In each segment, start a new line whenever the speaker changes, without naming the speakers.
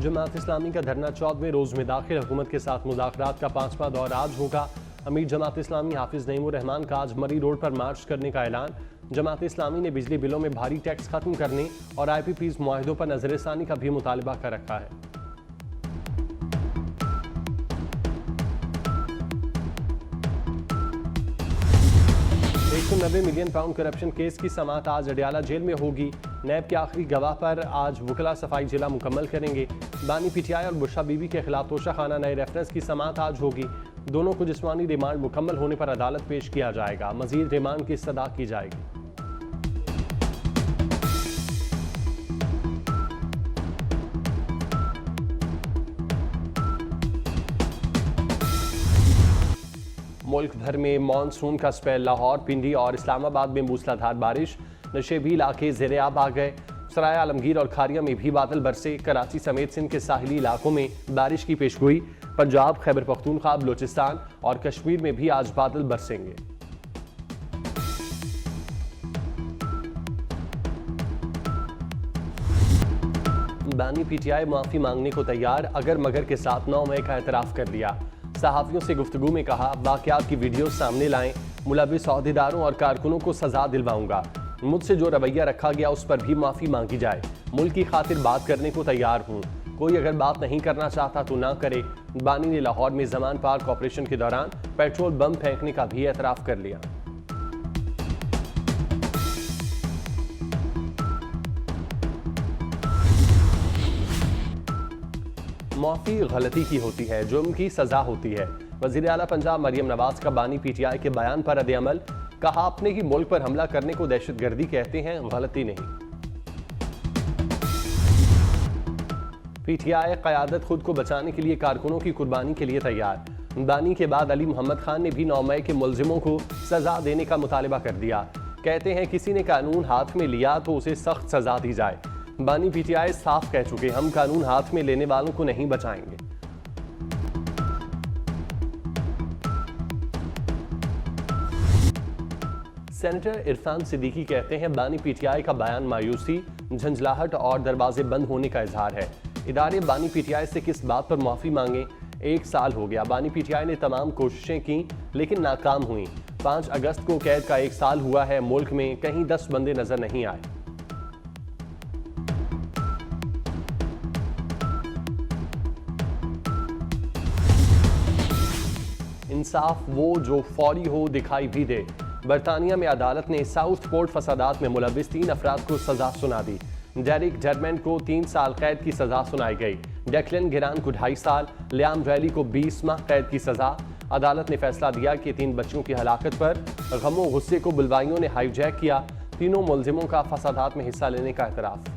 जमात इस्लामी का धरना 14वें रोज में दाखिल हुकूमत के साथ मुज़ाकरात का 5वां दौर आज होगा। अमीर जमात इस्लामी हाफिज नईमुर रहमान का आज मरी रोड पर मार्च करने का ऐलान। जमात इस्लामी ने बिजली बिलों में भारी टैक्स खत्म करने और IPPs मुआहिदों पर नजरसानी का भी मुतालबा कर रखा है। 190 मिलियन पाउंड करप्शन केस की समाअत आज अडियाला जेल में होगी। नैब के आखिरी गवाह पर आज वकला सफाई जिला मुकम्मल करेंगे। बानी PTI और बुशरा बीबी के खिलाफ तोशाखाना नए रेफरेंस की समाअत आज होगी। दोनों को जिस्मानी रिमांड मुकम्मल होने पर अदालत पेश किया जाएगा। मजीद रिमांड की सदा की जाएगी। मुल्क भर में मानसून का स्पेल। लाहौर, पिंडी और इस्लामाबाद में मूसलाधार बारिश। नशेबी इलाके ज़ेर-ए-आब आ गए। सराय आलमगीर और खारिया में भी बादल बरसे। कराची समेत सिंध के साहिली इलाकों में बारिश की पेशगोई। पंजाब, खैबर पख्तूनख्वा, बलोचिस्तान और कश्मीर में भी आज बादल बरसेंगे। बानी PTI माफी मांगने को तैयार। अगर मगर के साथ 9 मई का एतराफ कर लिया। सहाफियों से गुफ्तगू में कहा, वाकयात की वीडियो सामने लाएं। मुलविस अहदेदारों और कारकुनों को सजा दिलवाऊंगा। मुझसे जो रवैया रखा गया उस पर भी माफी मांगी जाए। मुल्क की खातिर बात करने को तैयार हूँ। कोई अगर बात नहीं करना चाहता तो ना करे। बानी ने लाहौर में जमान पार्क ऑपरेशन के दौरान पेट्रोल बम फेंकने का भी एतराफ कर लिया। माफी गलती की होती है, जुर्म की सजा होती है। वज़ीर आला पंजाब मरियम नवाज का बानी PTI के बयान पर रद्द-ए-अमल। कहा, अपने ही मुल्क पर हमला करने को दहशतगर्दी कहते हैं, गलती नहीं। PTI क़यादत खुद को बचाने के लिए कारकुनों की कुर्बानी के लिए तैयार। बानी के बाद अली मोहम्मद खान ने भी 9 मई के मुलजिमों को सजा देने का मुतालबा कर दिया। कहते हैं किसी ने कानून हाथ में लिया तो उसे सख्त सजा दी जाए। बानी PTI साफ कह चुके, हम कानून हाथ में लेने वालों को नहीं बचाएंगे। सेनेटर इरफान सिद्दीकी कहते हैं, बानी PTI का बयान मायूसी, झंझलाहट और दरवाजे बंद होने का इजहार है। इदारे बानी PTI से किस बात पर माफी मांगे? 1 साल हो गया। बानी PTI ने तमाम कोशिशें की लेकिन नाकाम हुई। 5 अगस्त को कैद का 1 साल हुआ है। मुल्क में कहीं 10 बंदे नजर नहीं आए। इंसाफ वो जो फौरी हो, दिखाई भी दे। बरतानिया में अदालत ने साउथ पोर्ट फसादात में मुलविस 3 अफराद को सजा सुना दी। डेरिक जर्मैन को 3 साल कैद की सजा सुनाई गई। डेक्लन गिरान को 2.5 साल, लियाम रैली को 20 माह कैद की सजा। अदालत ने फैसला दिया कि 3 बच्चों की हलाकत पर गमो गुस्से को बुलवाइयों ने हाईजैक किया। तीनों मुलजिमों का फसादात में हिस्सा लेने का एतराफ।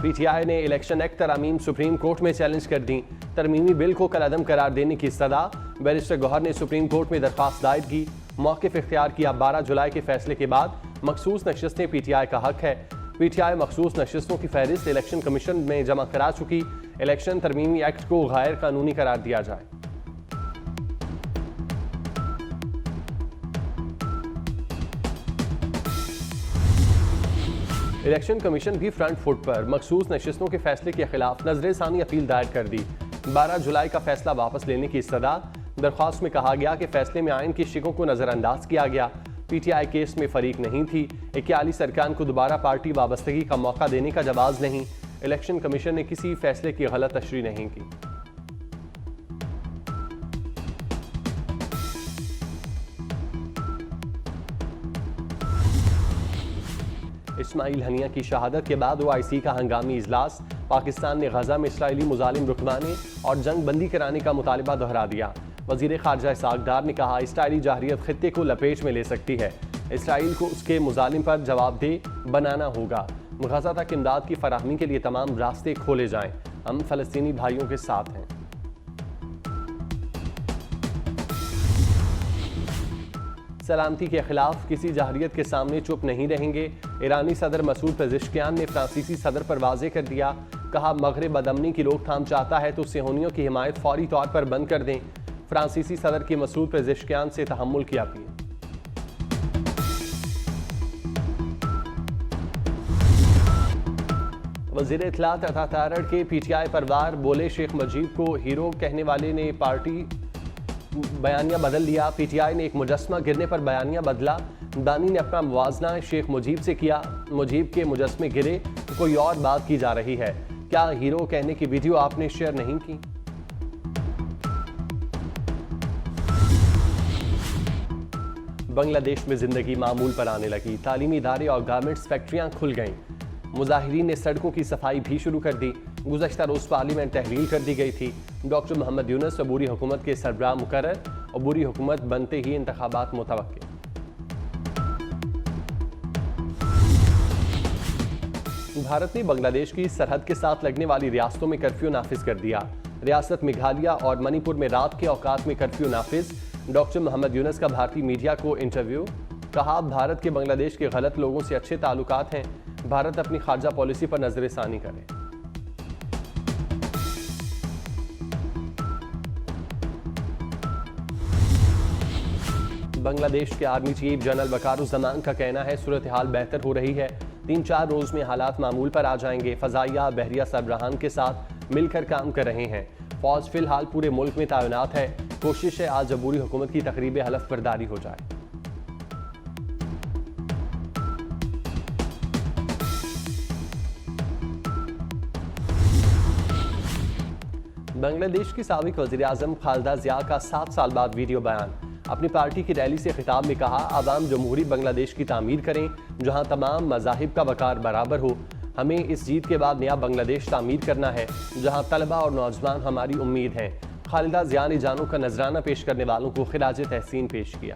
PTI ने इलेक्शन एक्ट तरमीम सुप्रीम कोर्ट में चैलेंज कर दी। तरमीमी बिल को कलअदम करार देने की सदा। बैरिस्टर गौहर ने सुप्रीम कोर्ट में दरख्वास्त दायर की। मौक़िफ़ इख्तियार किया। 12 जुलाई के फैसले के बाद मखसूस नशिस्तें PTI का हक है। PTI मखसूस नशिस्तों की फहरिस्त इलेक्शन कमीशन में जमा करा चुकी। इलेक्शन तरमीमी एक्ट को गैर कानूनी करार दिया जाए। इलेक्शन कमीशन भी फ्रंट फुट पर। मखसूस नशिस्तों के फैसले के खिलाफ नजरसानी अपील दायर कर दी। 12 जुलाई का फैसला वापस लेने की सदा। दरख्वास्त में कहा गया कि फैसले में आइन की शिकों को नजरअंदाज किया गया। PTI केस में फरीक नहीं थी। 41 अरकान को दोबारा पार्टी वाबस्तगी का मौका देने का जवाब नहीं। इलेक्शन कमीशन ने किसी फैसले की गलत तशरीह नहीं की। इस्माइल हनिया की शहादत के बाद OIC का हंगामी इजलास। पाकिस्तान ने गजा में इसराइली मुजालिम रुकवाने और जंग बंदी कराने का मुतालबा दोहरा दिया। वजीर खारजा इसहाक डार ने कहा, इसराइली जाहरियत खित्ते को लपेट में ले सकती है। इसराइल को उसके मुजालिम पर जवाबदेह बनाना होगा। गजा तक इमदाद की फराहमी के लिए तमाम रास्ते खोले जाएं। हम फलस्तीनी भाइयों के साथ हैं। सलामती के खिलाफ किसी जाहरियत के सामने चुप नहीं रहेंगे। ईरानी सदर मसूद पेज़ेश्कियान ने फ्रांसीसी सदर पर वाज़े कर दिया। कहा, मगरिब बदअमनी की रोकथाम चाहता है तो सेहूनियों की हिमायत फौरी तौर पर बंद कर दें। फ्रांसीसी सदर की मसूद पेज़ेश्कियान से तहम्मुल की अपील। वज़ीर इत्तलात अता तारड़ के पीटीआई परवार बोले, शेख मुजीब को हीरो कहने वाले ने पार्टी बयानिया बदल दिया। पीटीआई ने एक मुजस्मा गिरने पर बयानिया बदला। दानी ने अपना मुवाजना शेख मुजीब से किया। मुजीब के मुजस्मे गिरे तो कोई और बात की जा रही है। क्या हीरो कहने की वीडियो आपने शेयर नहीं की? बांग्लादेश में जिंदगी मामूल पर आने लगी। तालीमी इदारे और गारमेंट्स फैक्ट्रियां खुल गईं। मुजाहिरीन ने सड़कों की सफाई भी शुरू कर दी। गुज़श्ता रोज़ पार्लियामेंट तहलील कर दी गई थी। डॉक्टर मोहम्मद यूनुस अबूरी हुकूमत के सरबराह मुकर्रर। अबूरी हुकूमत बनते ही इंतखाबात मुतवक्किल। भारत ने बांग्लादेश की सरहद के साथ लगने वाली रियासतों में कर्फ्यू नाफिज कर दिया। रियासत मेघालय और मणिपुर में रात के औकात में कर्फ्यू नाफिज। डॉक्टर मोहम्मद यूनुस का भारतीय मीडिया को इंटरव्यू। कहा, भारत के बांग्लादेश के गलत लोगों से अच्छे ताल्लुकात हैं। भारत अपनी खारजा पॉलिसी पर नजरसानी करे। बांग्लादेश के आर्मी चीफ जनरल वकारुज़्ज़मान का कहना है, सूरत हाल बेहतर हो रही है। 3-4 रोज में हालात मामूल पर आ जाएंगे। फजाइया बहरिया सरबराहान के साथ मिलकर काम कर रहे हैं। फौज फिलहाल पूरे मुल्क में तैनात है। कोशिश है आज अबूरी हुकूमत की तकरीब हलफ बर्दारी हो जाए। बांग्लादेश की साबिक वज़ीर आज़म खालिदा ज़िया का 7 साल बाद वीडियो बयान। अपनी पार्टी की रैली से खिताब में कहा, आवाम जमहूरी बांग्लादेश की तामीर करें जहां तमाम मज़ाहिब का वकार बराबर हो। हमें इस जीत के बाद नया बांग्लादेश तामीर करना है जहां तलबा और नौजवान हमारी उम्मीद हैं। खालिदा ज़िया ने जानों का नजराना पेश करने वालों को खिराज तहसीन पेश किया।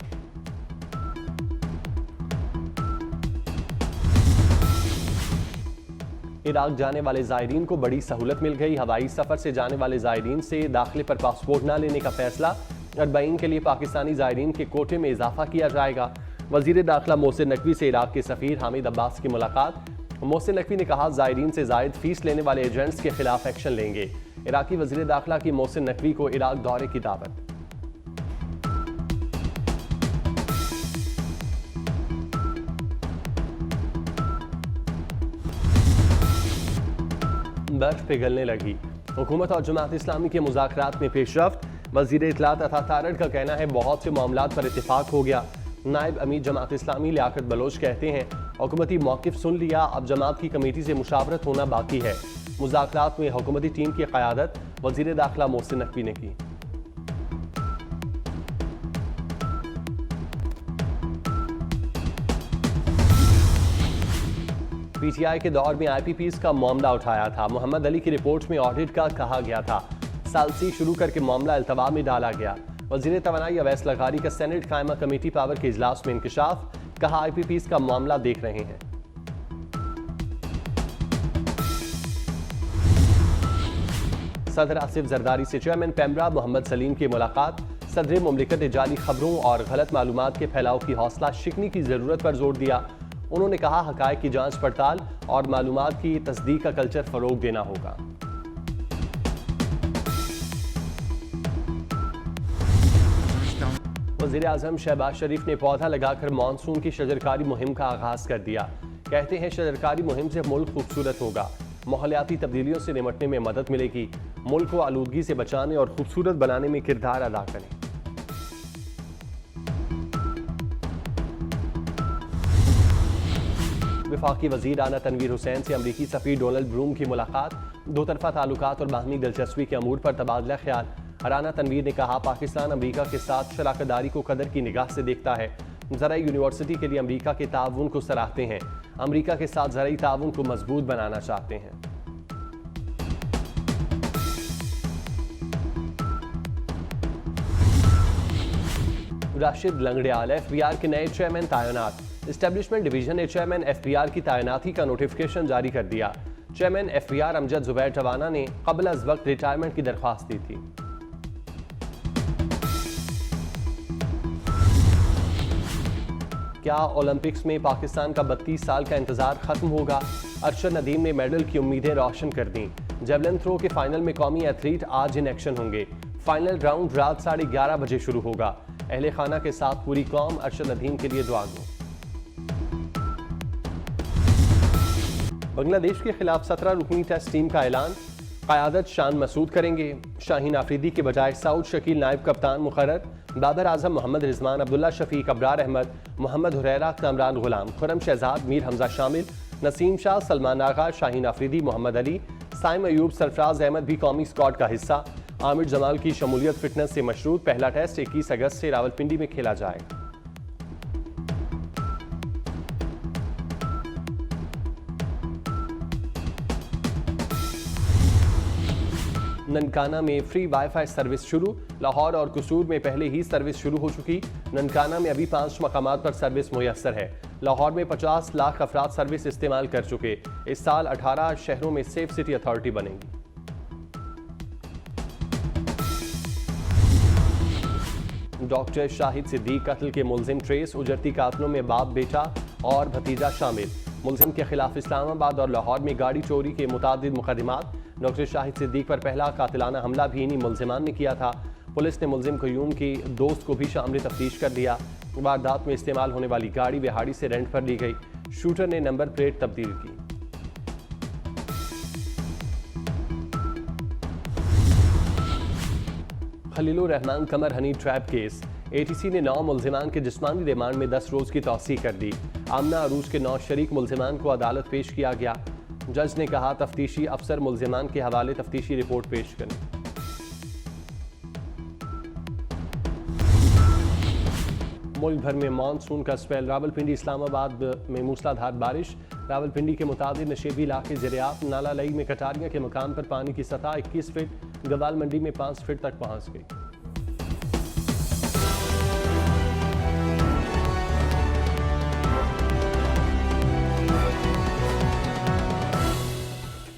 इराक जाने वाले ज़ायरीन को बड़ी सहूलत मिल गई। हवाई सफर से जाने वाले ज़ायरीन से दाखिले पर पासपोर्ट न लेने का फैसला। अरबईन के लिए पाकिस्तानी ज़ायरीन के कोटे में इजाफा किया जाएगा। वज़ीर दाखिला मोहसिन नकवी से इराक के सफ़ीर हामिद अब्बास की मुलाकात। मोहसिन नकवी ने कहा, ज़ायरीन से ज़ायद फीस लेने वाले एजेंट्स के खिलाफ एक्शन लेंगे। इराकी वज़ीर दाखिला की मोहसिन नकवी को इराक दौरे की दावत। बर्फ पिघलने लगी। हुकूमत और जमात इस्लामी के मुज़ाकरात में पेशरफ्त। वज़ीर इत्तलात अता तारड़ का कहना है, बहुत से मामलात पर इत्तेफाक हो गया। नायब अमीर जमात इस्लामी लियाकत बलोच कहते हैं, हुकूमती मौक़िफ़ सुन लिया, अब जमात की कमेटी से मुशावरत होना बाकी है। मुज़ाकरात में हुकूमती टीम की क़यादत वज़ीर दाखिला मोहसिन नकवी ने की। पीटीआई के दौर में IPPs का मामला उठाया था। मोहम्मद अली की रिपोर्ट में ऑडिट का कहा गया था। सालसी शुरू करके मामला अल्तवा में डाला गया। वज़ीर तवानाई अवैस लगारी का सेनेट कायमा कमेटी पावर के इजलास में इंकशाफ। कहा, IPPs का मामला देख रहे हैं। सदर आसिफ जरदारी से चेयरमैन पेमरा मोहम्मद सलीम की मुलाकात। सदर मुमलिकत ने जाली खबरों और गलत मालूमात के फैलाव की हौसला शिकनी की जरूरत पर जोर दिया। उन्होंने कहा, हकायक की जांच पड़ताल और मालूमात की तस्दीक का कल्चर फरोग देना होगा। वज़ीर आज़म शहबाज शरीफ ने पौधा लगाकर मानसून की शजरकारी मुहिम का आगाज कर दिया। कहते हैं, शजरकारी मुहिम से मुल्क खूबसूरत होगा। माहौलियाती तब्दीलियों से निपटने में मदद मिलेगी। मुल्क को आलूदगी से बचाने और खूबसूरत बनाने में किरदार अदा करें। वफाकी वज़ीर आना तनवीर हुसैन से अमरीकी सफ़ीर डोनाल्ड ब्रूम की मुलाकात। दो तरफ़ा ताल्लुकात और बाहमी दिलचस्पी के अमूर पर तबादला ख्याल। राना तनवीर ने कहा, पाकिस्तान अमरीका के साथ शराकतदारी को कदर की निगाह से देखता है। ज़राई यूनिवर्सिटी के लिए अमरीका के ताउन को सराहते हैं। अमरीका के साथ ज़राई ताउन को मजबूत बनाना चाहते हैं। राशिद लंगड़ियाल FBR के नए चेयरमैन तैनात। एस्टेब्लिशमेंट डिवीजन ने चेयरमैन FBR की तैनाती का नोटिफिकेशन जारी कर दिया। चेयरमैन FBR अमजद जुबैर टवाना ने कबल अज वक्त रिटायरमेंट की दरख्वास्त दी थी। क्या ओलंपिक्स में पाकिस्तान का 32 साल का इंतजार खत्म होगा? अरशद नदीम ने मेडल की उम्मीदें रोशन कर दी। जेवलिन थ्रो के फाइनल में कौमी एथलीट आज इन एक्शन होंगे। फाइनल राउंड रात 11:30 बजे शुरू होगा। अहले खाना के साथ पूरी कौम अरशद नदीम के लिए दुआ गो। बांग्लादेश के खिलाफ 17 रुकनी टेस्ट टीम का ऐलान, क़यादत शान मसूद करेंगे। शाहीन आफरीदी के बजाय सऊद शकील नायब कप्तान मुकर्रर। बाबर आजम, मोहम्मद रिजवान, अब्दुल्ला शफीक, अबरार अहमद, मोहम्मद हुरैरा, कामरान गुलाम, खुरम शहजाद, मीर हमजा शामिल, नसीम शाह, सलमान आगा, शाहीन आफरीदी, मोहम्मद अली, साइम अयूब, सरफराज अहमद भी कौमी स्क्वाड का हिस्सा। आमिर जमाल की शमूलियत फिटनेस से मशरूत। पहला टेस्ट 21 अगस्त से रावलपिंडी में खेला जाएगा। ननकाना में फ्री वाईफाई सर्विस शुरू। लाहौर और कसूर में पहले ही सर्विस शुरू हो चुकी। ननकाना में अभी 5 मकामात पर सर्विस मुयस्सर है। लाहौर में 50 लाख अफराद सर्विस इस्तेमाल कर चुके। इस साल 18 शहरों में सेफ सिटी अथॉरिटी बनेगी। डॉक्टर शाहिद सिद्दीक कत्ल के मुलजिम ट्रेस। उजरती कातलों में बाप, बेटा और भतीजा शामिल। मुलजिम के खिलाफ इस्लामाबाद और लाहौर में गाड़ी चोरी के मुतादिद मुकदमात। डॉक्टर शाहिद सिद्दीक पर पहला कातिलाना हमला भी इन्हीं मुलजिमान ने किया था। पुलिस ने मुलजिम कयूम की दोस्त को भी शामिल तफ्तीश कर दिया। वारदात में इस्तेमाल होने वाली गाड़ी बिहाड़ी से रेंट पर ली गई। शूटर ने नंबर प्लेट तब्दील की। खलीलुर रहमान कमर हनी ट्रैप केस। ATC ने 9 मुलजिमान के जिस्मानी रिमांड में 10 रोज की तौसीह कर दी। आमना अरूज के 9 शरीक मुलजिमान को अदालत पेश किया गया। जज ने कहा, तफ्तीशी अफसर मुलजिमान के हवाले तफ्तीशी रिपोर्ट पेश करें। मुल्क भर में मानसून का स्पेल। रावलपिंडी, इस्लामाबाद में मूसलाधार बारिश। रावलपिंडी के मुताबिक नशेबी इलाके ज़रियात। नाला लई में कटारियाँ के मकाम पर पानी की सतह 21 फीट, गवाल मंडी में 5 फीट तक पहुँच गई।